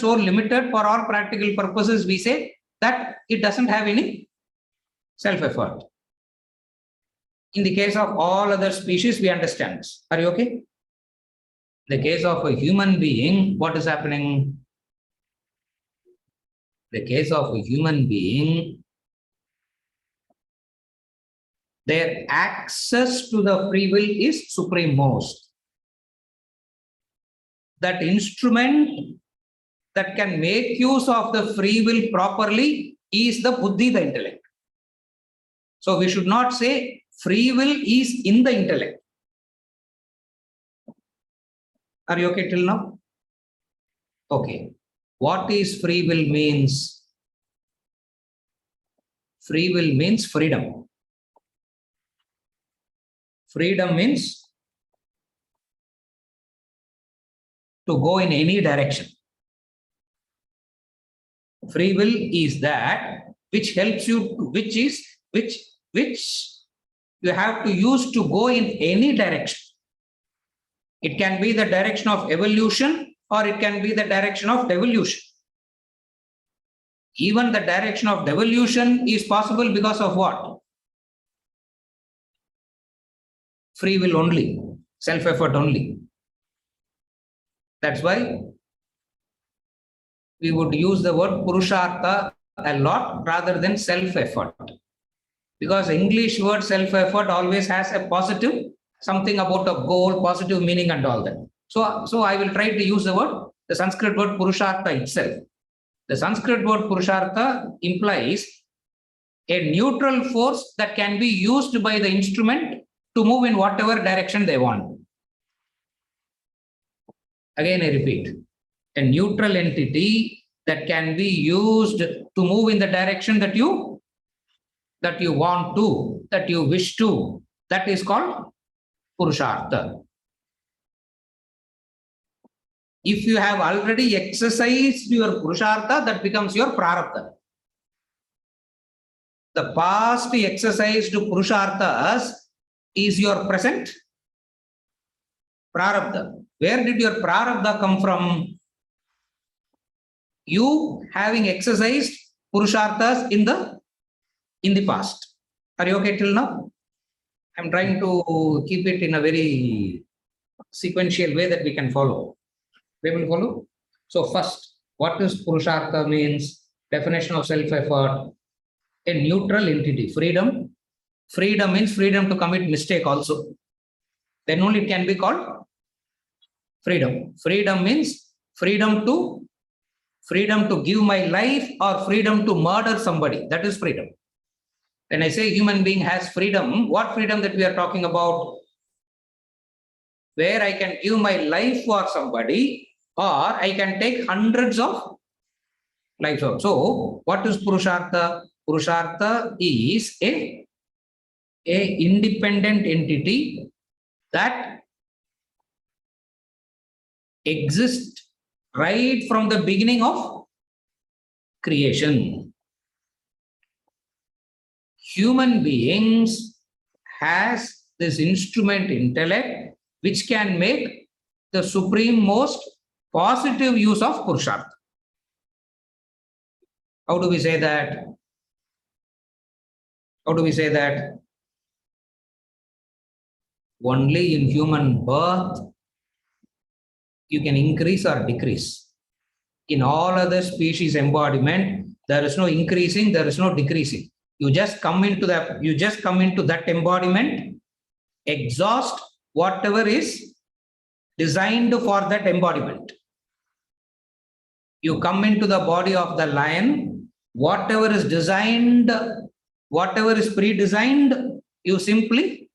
Speaker 1: for all practical purposes, we say that it doesn't have any self-effort. In the case of all other species, we understand this. Are you okay? In the case of a human being, what is happening? The case of a human being, their access to the free will is supremost. That instrument that can make use of the free will properly is the buddhi, the intellect. So we should not say free will is in the intellect. Are you okay till now? Okay. What is free will means? Free will means freedom. Freedom means to go in any direction. Free will is that which helps you, which you have to use to go in any direction. It can be the direction of evolution or it can be the direction of devolution. Even the direction of devolution is possible because of what? Free will only, self-effort only. That's why we would use the word Purushartha a lot rather than self-effort. Because English word self-effort always has a positive, something about a goal, positive meaning and all that. So I will try to use the Sanskrit word Purushartha itself. The Sanskrit word Purushartha implies a neutral force that can be used by the instrument to move in whatever direction they want. Again, I repeat, a neutral entity that can be used to move in the direction that you want to, that you wish to, that is called Purushartha. If you have already exercised your Purushartha, that becomes your Prarabdha. The past exercised Purusharthas is your present Prarabdha. Where did your Prarabdha come from? You having exercised Purusharthas in the past. Are you okay till now? I'm trying to keep it in a very sequential way that we can follow. We will follow. So first, what is Purushartha means? Definition of self-effort. A neutral entity. Freedom. Freedom means freedom to commit mistake also. Then only it can be called freedom. Freedom means freedom to give my life or freedom to murder somebody. That is freedom. When I say human being has freedom, what freedom that we are talking about? Where I can give my life for somebody or I can take hundreds of lives out. So what is Purushartha? Purushartha is a independent entity that exists right from the beginning of creation. Human beings has this instrument intellect which can make the supreme most positive use of Purushartha. How do we say that? How do we say that? Only in human birth you can increase or decrease. In all other species embodiment, there is no increasing, there is no decreasing. You just come into that embodiment, exhaust whatever is designed for that embodiment. You come into the body of the lion, whatever is designed, whatever is pre-designed, you simply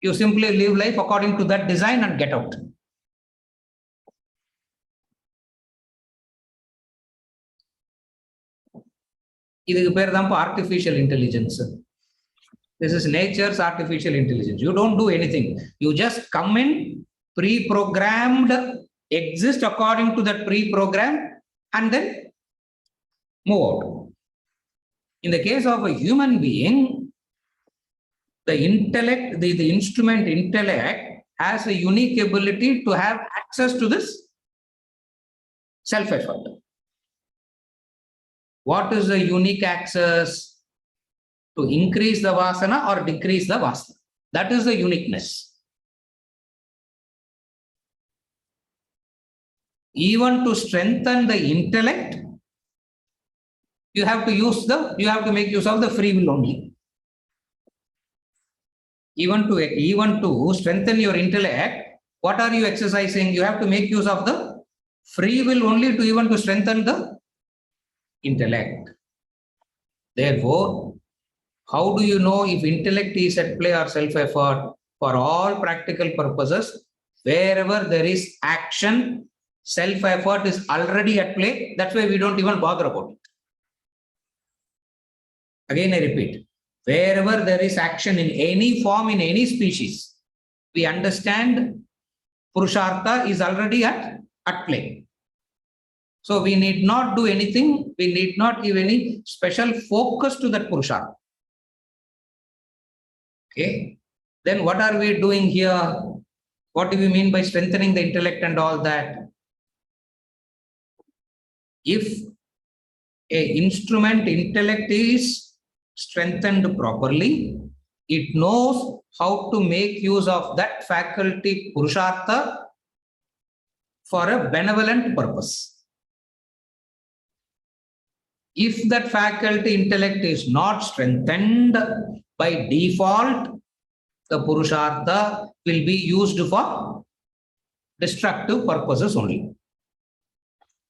Speaker 1: You simply live life according to that design and get out. இதுக்கு பேர் தான் artificial intelligence. This is nature's artificial intelligence. You don't do anything. You just come in, pre-programmed, exist according to that pre-program, and then move out. In the case of a human being, the intellect, the instrument intellect has a unique ability to have access to this self-effort. What is the unique access? To increase the vasana or decrease the vasana. That is the uniqueness. Even to strengthen the intellect, you have to make use of the free will only. Even to strengthen your intellect, what are you exercising? You have to make use of the free will only to strengthen the intellect. Therefore, how do you know if intellect is at play or self-effort? For all practical purposes, wherever there is action, self-effort is already at play. That's why we don't even bother about it. Again, I repeat, wherever there is action in any form, in any species, we understand Purushartha is already at play. So we need not do anything. We need not give any special focus to that Purushartha. Okay. Then what are we doing here? What do we mean by strengthening the intellect and all that? If a instrument intellect is strengthened properly, it knows how to make use of that faculty Purushartha for a benevolent purpose. If that faculty intellect is not strengthened, by default, the Purushartha will be used for destructive purposes only.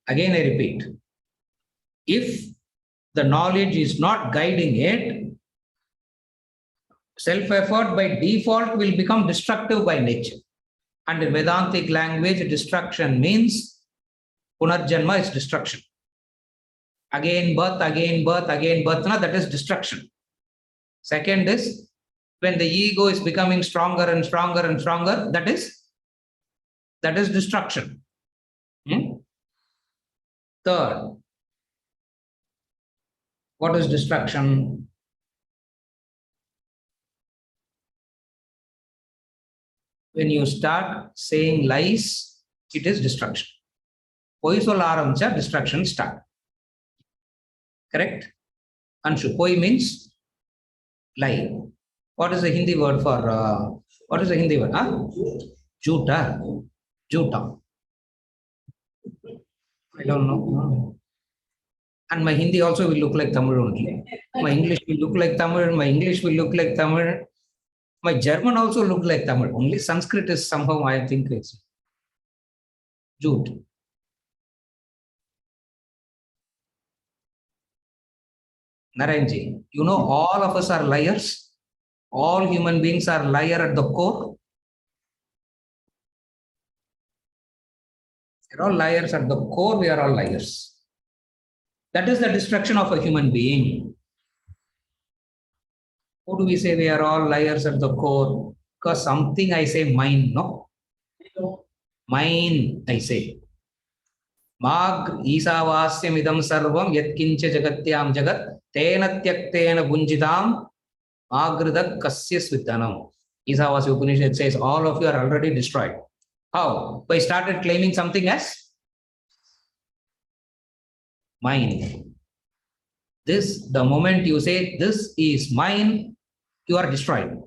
Speaker 1: Again, I repeat, if the knowledge is not guiding it, self-effort by default will become destructive by nature. And in Vedantic language, destruction means Punarjanma is destruction. Again birth, again birth, again birth, that is destruction. Second is when the ego is becoming stronger and stronger and stronger, that is destruction. Third, what is destruction? When you start saying lies, it is destruction. Poi solla arambicha, destruction start. Correct? Anshu, poi means lie. What is the Hindi word for, what is the Hindi word? Jhuta. Jhuta. I don't know. And my Hindi also will look like Tamil only. My English will look like Tamil. My English will look like Tamil. My German also look like Tamil. Only Sanskrit is somehow, I think it's Jhut. Narayanji, you know all of us are liars. All human beings are liar at the core. We're all liars at the core. We are all liars. That is the destruction of a human being. Who do we say we are all liars at the core? Because something I say mine, no? Mine, I say. Mag isavasyam idam sarvam yatkincha jagatyam jagat tena tyaktena bunjidam agridak kasya svidhanam. Isavasya Upanishad says all of you are already destroyed. How? By started claiming something as mine. This, the moment you say this is mine, you are destroyed.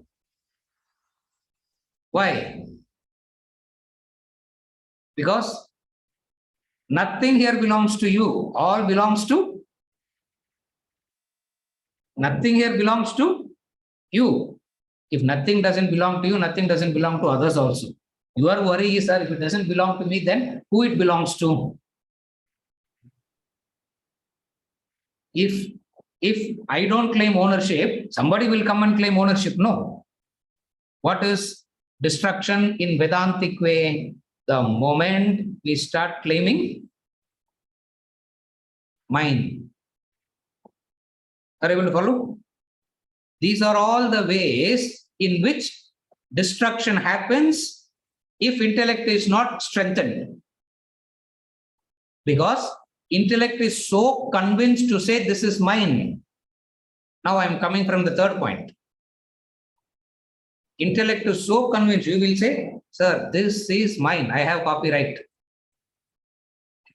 Speaker 1: Why? Because nothing here belongs to you. All belongs to, nothing here belongs to you. If nothing doesn't belong to you, nothing doesn't belong to others also. Your worry is that if it doesn't belong to me, then who it belongs to? If I don't claim ownership, somebody will come and claim ownership. No. What is destruction in Vedantic way? The moment we start claiming mine. Are you able to follow? These are all the ways in which destruction happens if intellect is not strengthened. Because intellect is so convinced to say this is mine. Now I am coming from the third point. Intellect is so convinced, you will say, sir, this is mine. I have copyright.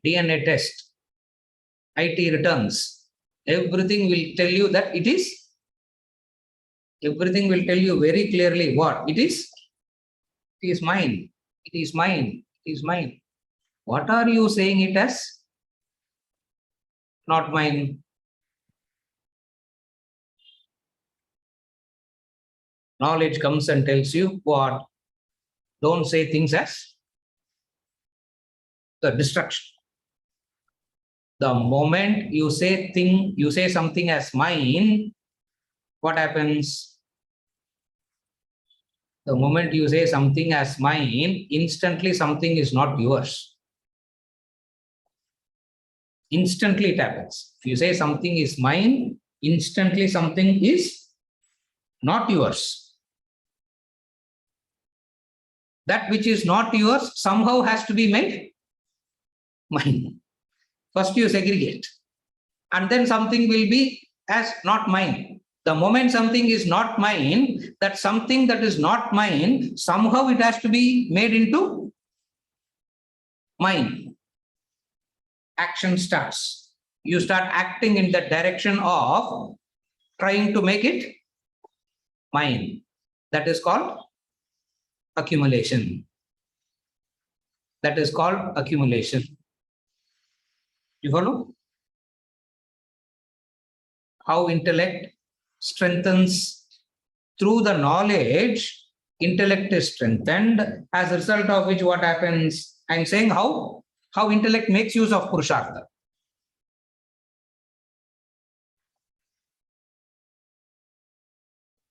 Speaker 1: DNA test, IT returns, everything will tell you that it is. Everything will tell you very clearly what it is. It is mine. It is mine. It is mine. What are you saying it as? Not mine. Knowledge comes and tells you what? Don't say things as the destruction. The moment you say something as mine, what happens? The moment you say something as mine, instantly something is not yours. Instantly it happens. If you say something is mine, instantly something is not yours. That which is not yours somehow has to be made mine. First you segregate, and then something will be as not mine. The moment something is not mine, that something that is not mine, somehow it has to be made into mine. Action starts. You start acting in the direction of trying to make it mine. That is called accumulation. That is called accumulation. You follow? How intellect strengthens through the knowledge, intellect is strengthened, as a result of which what happens? I'm saying how intellect makes use of Purushartha.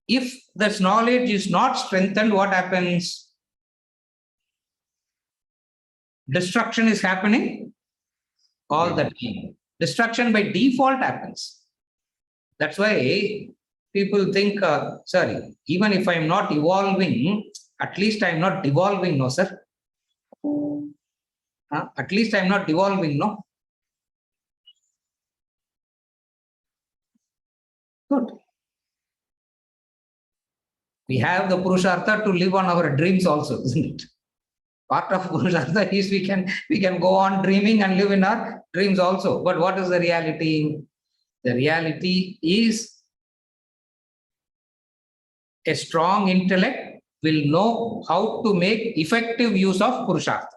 Speaker 1: If this knowledge is not strengthened, what happens? Destruction is happening all the time. Destruction by default happens. That's why people think, sorry, even if I'm not evolving, at least I'm not devolving, no, sir. At least I'm not devolving, no. Good. We have the Purushartha to live on our dreams also, isn't it? Part of Purushartha is we can go on dreaming and live in our dreams also. But what is the reality? The reality is a strong intellect will know how to make effective use of Purushartha.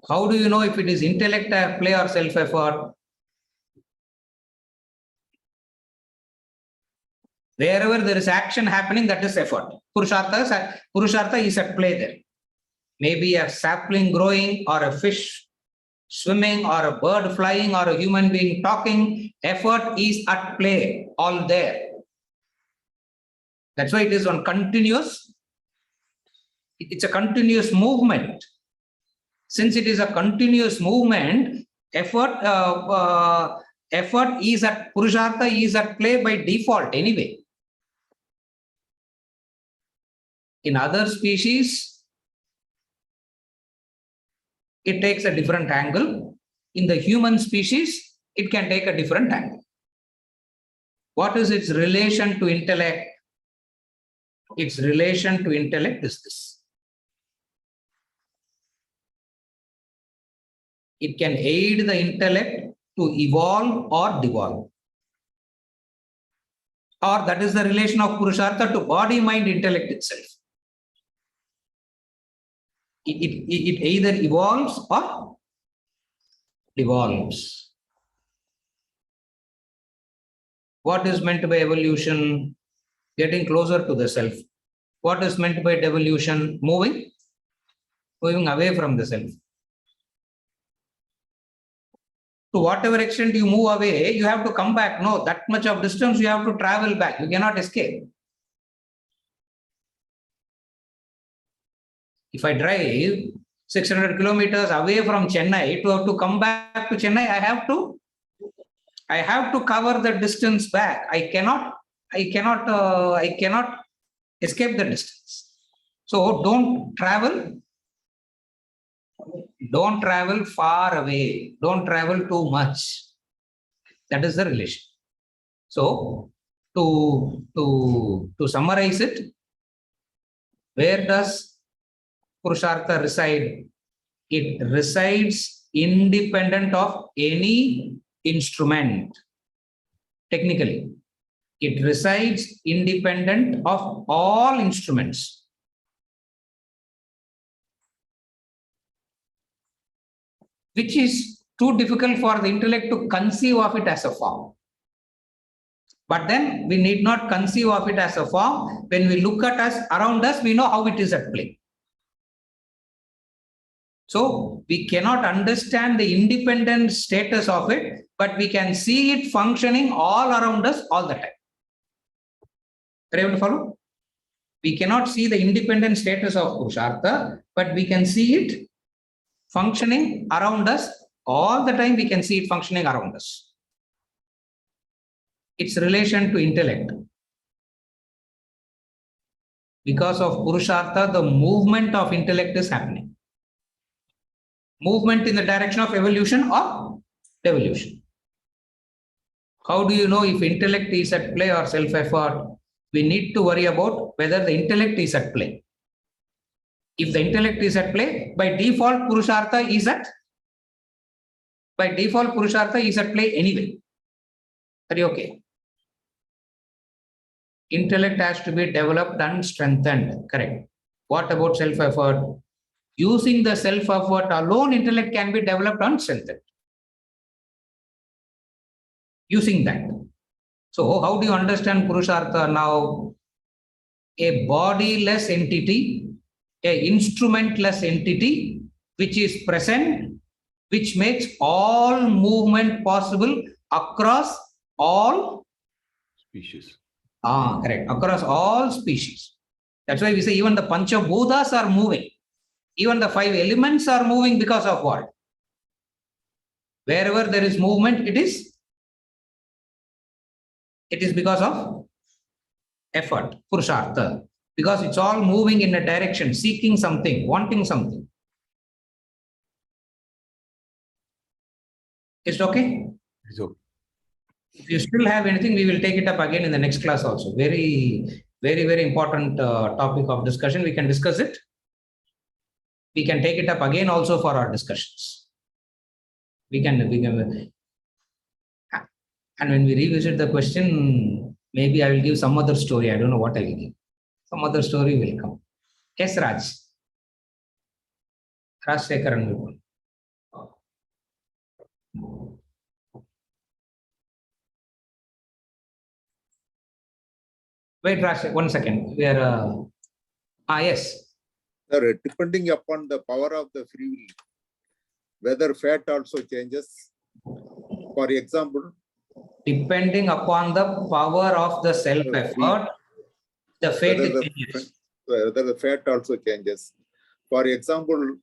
Speaker 1: How do you know if it is intellect at play or self-effort? Wherever there is action happening, that is effort. Purushartha is at play there. Maybe a sapling growing, or a fish swimming, or a bird flying, or a human being talking. Effort is at play, all there. That's why it is on continuous. It's a continuous movement. Since it is a continuous movement, effort is at Purushartha is at play by default anyway. In other species, it takes a different angle. In the human species, it can take a different angle. What is its relation to intellect? Its relation to intellect is this. It can aid the intellect to evolve or devolve. Or that is the relation of Purushartha to body, mind, intellect itself. It either evolves or devolves. What is meant by evolution? Getting closer to the self. What is meant by devolution? Moving away from the self. to whatever extent you move away, you have to come back. No, that much of distance you have to travel back. You cannot escape. If I drive 600 kilometers away from Chennai to have to come back to Chennai, I have to cover the distance back. I cannot escape the distance. So don't travel far away. Don't travel too much. That is the relation. So to summarize it, where does Purushartha reside? It resides independent of any instrument. Technically, it resides independent of all instruments. Which is too difficult for the intellect to conceive of it as a form. But then we need not conceive of it as a form. When we look at us around us, we know how it is at play. So we cannot understand the independent status of it, but we can see it functioning all around us all the time. Are you able to follow? We cannot see the independent status of Purushartha, but we can see it functioning around us all the time. We can see it functioning around us. Its relation to intellect. Because of Purushartha, the movement of intellect is happening. Movement in the direction of evolution or devolution. How do you know if intellect is at play or self-effort? We need to worry about whether the intellect is at play. If the intellect is at play, by default Purushartha is at play anyway. Are you okay? Intellect has to be developed and strengthened. Correct. What about self-effort? Using the self-effort alone, intellect can be developed and strengthened. Using that. So how do you understand Purushartha now? A bodiless entity, a instrumentless entity, which is present, which makes all movement possible across all
Speaker 4: Species.
Speaker 1: Correct. Across all species. That's why we say even the Panchabhutas are moving. Even the 5 elements are moving because of what? Wherever there is movement, it is because of effort, Purushartha. Because it's all moving in a direction, seeking something, wanting something. Is it okay?
Speaker 4: It's okay.
Speaker 1: If you still have anything, we will take it up again in the next class also. Very, very, very important topic of discussion. We can discuss it. We can take it up again also for our discussions. We can, and when we revisit the question, maybe I will give some other story. I don't know what I will give. Some other story will come. Yes, Raj. Rajshekaran will come. Wait, Raj, 1 second. We are, yes.
Speaker 3: Sir, depending upon the power of the free will, whether fate also changes. For example,
Speaker 1: Depending upon the power of the self-effort, the fate changes.
Speaker 3: Whether the fate also changes. For example,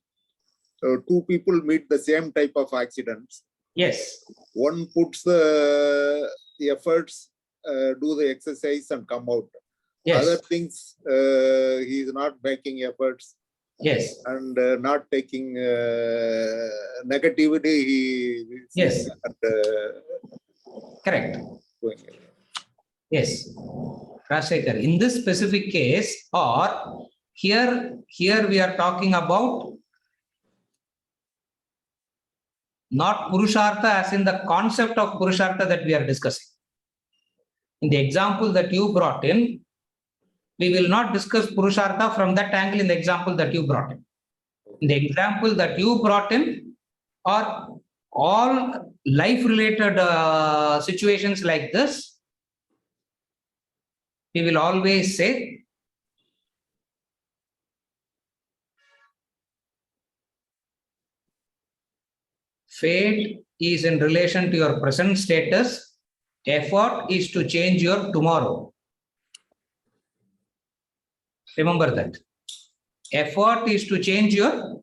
Speaker 3: 2 people meet the same type of accidents.
Speaker 1: Yes.
Speaker 3: One puts the efforts, do the exercise and come out.
Speaker 1: Yes.
Speaker 3: Other things, he is not making efforts.
Speaker 1: Yes.
Speaker 3: And not taking negativity.
Speaker 1: Yes.
Speaker 3: And,
Speaker 1: correct. Yes. Rajshekar, in this specific case, or here we are talking about not Purushartha as in the concept of Purushartha that we are discussing. In the example that you brought in, we will not discuss Purushartha from that angle in the example that you brought in. In the example that you brought in, or all life-related situations like this, we will always say fate is in relation to your present status. Effort is to change your tomorrow. Remember that. Effort is to change your